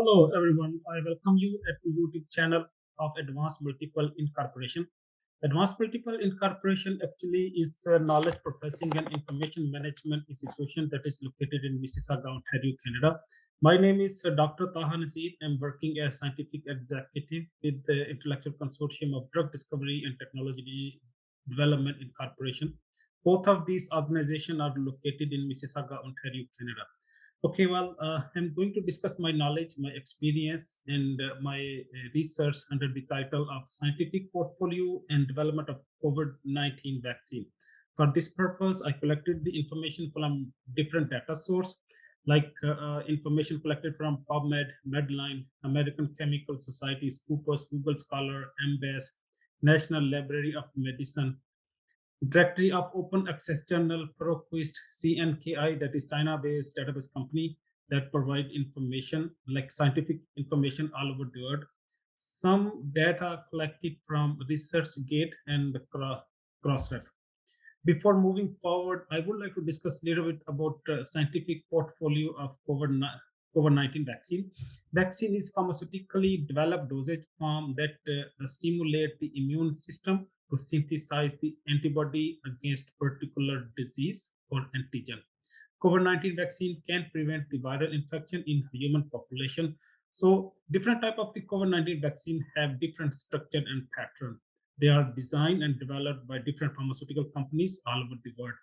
Hello, everyone. I welcome you at the YouTube channel of Advanced Multiple Incorporation. Advanced Multiple Incorporation actually is a knowledge processing and information management institution that is located in Mississauga, Ontario, Canada. My name is Dr. Taha Naseed. I'm working as scientific executive with the Intellectual Consortium of Drug Discovery and Technology Development Incorporation. Both of these organizations are located in Mississauga, Ontario, Canada. Okay, well, I'm going to discuss my knowledge, my experience, and my research under the title of Scientific Portfolio and Development of COVID-19 Vaccine. For this purpose, I collected the information from different data sources, like information collected from PubMed, Medline, American Chemical Society, Scopus, Google Scholar, MBAS, National Library of Medicine, Directory of Open Access Journal, ProQuest, CNKI, that is China-based database company that provide information like scientific information all over the world. Some data collected from ResearchGate and Crossref. Before moving forward, I would like to discuss a little bit about scientific portfolio of COVID-19 vaccine. Vaccine is pharmaceutically developed dosage form that stimulate the immune system to synthesize the antibody against particular disease or antigen. COVID-19 vaccine can prevent the viral infection in human population. So different type of the COVID-19 vaccine have different structure and pattern. They are designed and developed by different pharmaceutical companies all over the world.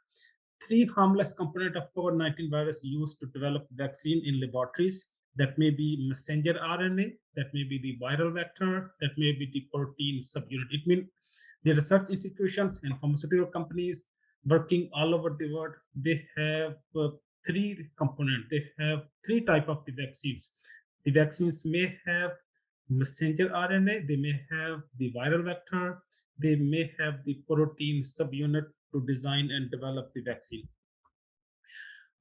Three harmless component of COVID-19 virus used to develop vaccine in laboratories. That may be messenger RNA, that may be the viral vector, that may be the protein subunit. It means the research institutions and pharmaceutical companies working all over the world, they have three components. They have three type of the vaccines. The vaccines may have messenger RNA, they may have the viral vector, they may have the protein subunit to design and develop the vaccine.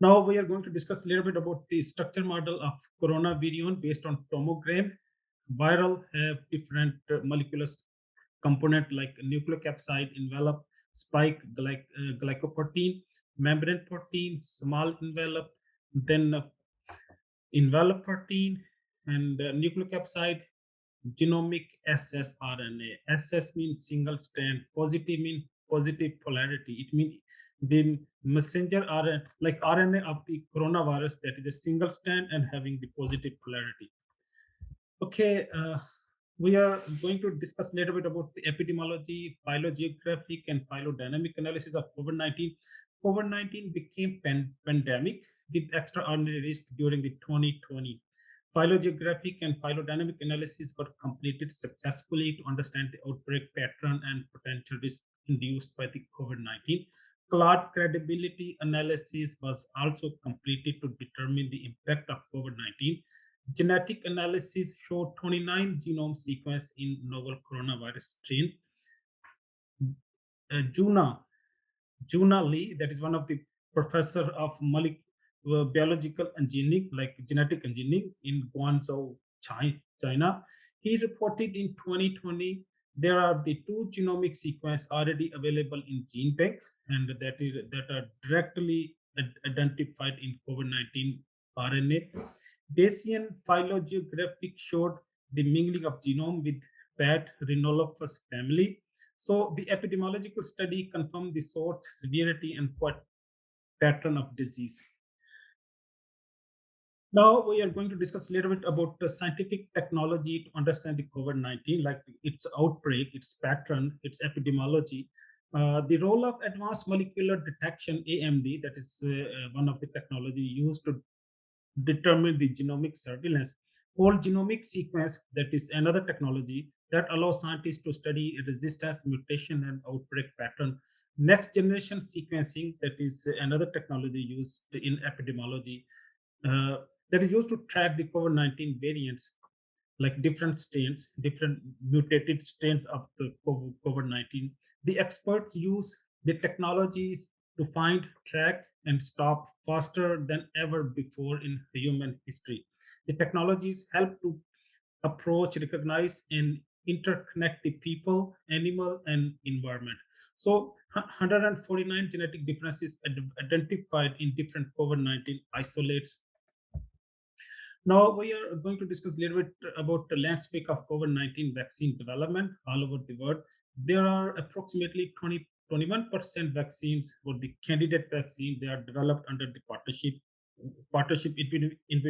Now we are going to discuss a little bit about the structure model of coronavirus based on tomogram. Viral have different molecular component like nucleocapsid, envelope, spike, glycoprotein, membrane protein, small envelope, then envelope protein, and nucleocapsid, genomic ssRNA. SS means single strand, positive means positive polarity. It means the messenger RNA, like RNA of the coronavirus, that is a single strand and having the positive polarity. Okay, we are going to discuss a little bit about the epidemiology, phylogeographic, and phylodynamic analysis of COVID-19. COVID-19 became pandemic with extraordinary risk during the 2020. Phylogeographic and phylodynamic analysis were completed successfully to understand the outbreak pattern and potential risk induced by the COVID-19. Cloud credibility analysis was also completed to determine the impact of COVID-19. Genetic analysis showed 29 genome sequence in novel coronavirus strain. Juna Lee, that is one of the professor of biological engineering, like genetic engineering in Guangzhou, China. He reported in 2020 there are the two genomic sequence already available in GeneBank, and that are directly identified in COVID-19 RNA. Bayesian phylogeographic showed the mingling of genome with bat rhinolophus family. So the epidemiological study confirmed the source, severity, and pattern of disease. Now we are going to discuss a little bit about the scientific technology to understand the COVID-19, like its outbreak, its pattern, its epidemiology. The role of advanced molecular detection, AMD, that is one of the technology used to determine the genomic surveillance. Whole genomic sequence, that is another technology that allows scientists to study resistance, mutation, and outbreak pattern. Next generation sequencing, that is another technology used in epidemiology, that is used to track the COVID-19 variants, like different strains, different mutated strains of the COVID-19. The experts use the technologies to find, track, and stop faster than ever before in human history. The technologies help to approach, recognize, and interconnect the people, animal, and environment. So 149 genetic differences identified in different COVID-19 isolates. Now we are going to discuss a little bit about the landscape of COVID-19 vaccine development all over the world. There are approximately 21% vaccines for the candidate vaccine. They are developed under the partnership in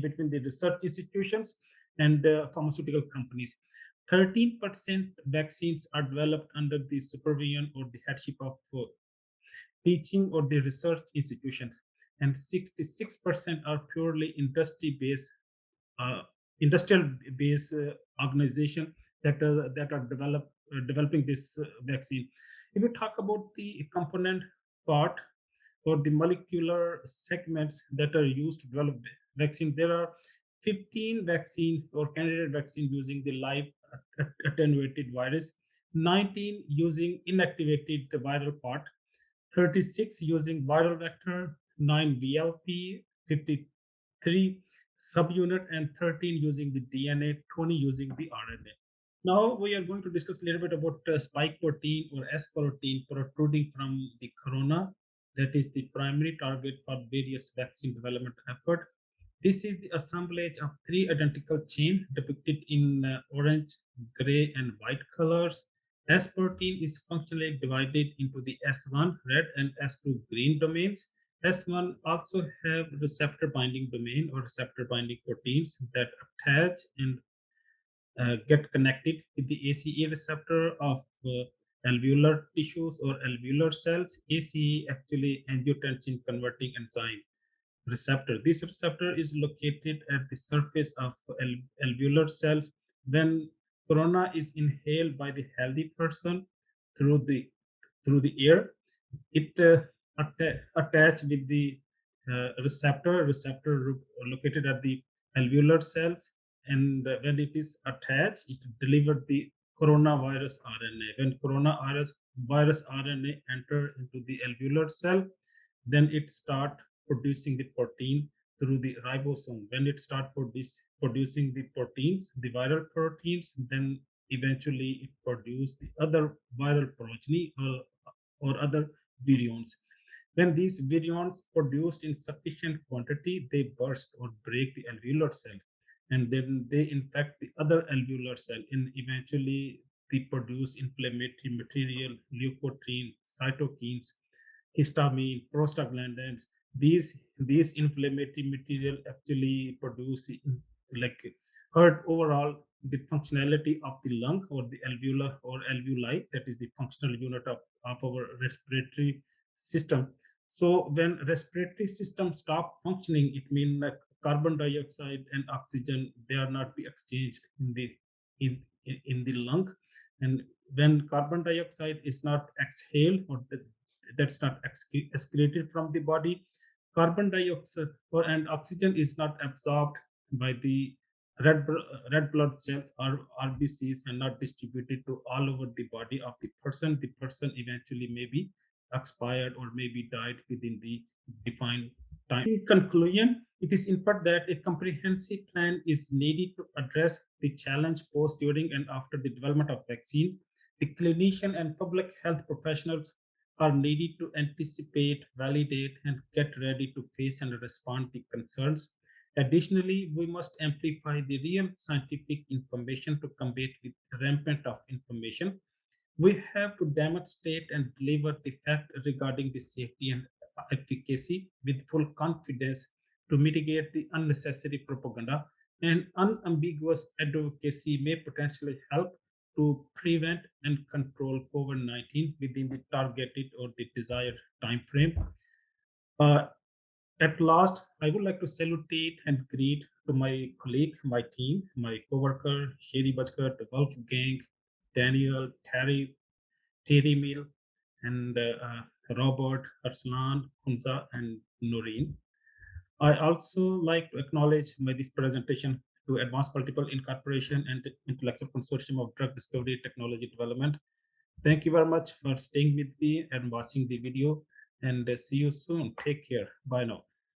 between the research institutions and pharmaceutical companies. 13% vaccines are developed under the supervision or the headship of teaching or the research institutions, and 66% are purely uh, industrial based organization that are developing this vaccine. If we talk about the component part or the molecular segments that are used to develop vaccine, there are 15 vaccines or candidate vaccine using the live attenuated virus, 19 using inactivated viral part, 36 using viral vector, 9 VLP, 53 subunit, and 13 using the DNA, 20 using the RNA. Now we are going to discuss a little bit about spike protein or S protein protruding from the corona. That is the primary target for various vaccine development effort. This is the assemblage of three identical chains depicted in orange, gray, and white colors. S protein is functionally divided into the S1 red and S2 green domains. S1 also have receptor binding domain or receptor binding proteins that attach and get connected with the ACE receptor of alveolar tissues or alveolar cells. ACE actually angiotensin converting enzyme receptor. This receptor is located at the surface of alveolar cells. When corona is inhaled by the healthy person through the air, it attached with the receptor located at the alveolar cells, and when it is attached, it delivered the coronavirus RNA. When coronavirus RNA enter into the alveolar cell, then it start producing the protein through the ribosome. When it start producing the proteins, the viral proteins, then eventually it produce the other viral progeny or other virions. When these virions produced in sufficient quantity, they burst or break the alveolar cell, and then they infect the other alveolar cell, and eventually they produce inflammatory material, leukotriene, cytokines, histamine, prostaglandins. These inflammatory material actually produce like hurt overall the functionality of the lung or the alveolar or alveoli, that is the functional unit of our respiratory system. So when respiratory system stop functioning, it means like carbon dioxide and oxygen, they are not be exchanged in the lung. And when carbon dioxide is not exhaled or that's not excreted from the body, carbon dioxide and oxygen is not absorbed by the red blood cells or RBCs and not distributed to all over the body of the person. The person eventually may be expired or maybe died within the defined time. In conclusion, it is inferred that a comprehensive plan is needed to address the challenge posed during and after the development of vaccine. The clinician and public health professionals are needed to anticipate, validate, and get ready to face and respond to concerns. Additionally, we must amplify the real scientific information to combat with rampant of information. We have to demonstrate and deliver the fact regarding the safety and efficacy with full confidence to mitigate the unnecessary propaganda, and unambiguous advocacy may potentially help to prevent and control COVID-19 within the targeted or the desired time frame. Uh, at last, I would like to salutate and greet to my colleague, my team, my coworker, Sherry Bajkar, the Wolf Gang, Daniel, Terry Mill, and Robert, Arslan, Kunza, and Noreen. I also like to acknowledge this presentation to Advanced Multiple Incorporation and Intellectual Consortium of Drug Discovery Technology Development. Thank you very much for staying with me and watching the video, and see you soon. Take care. Bye now.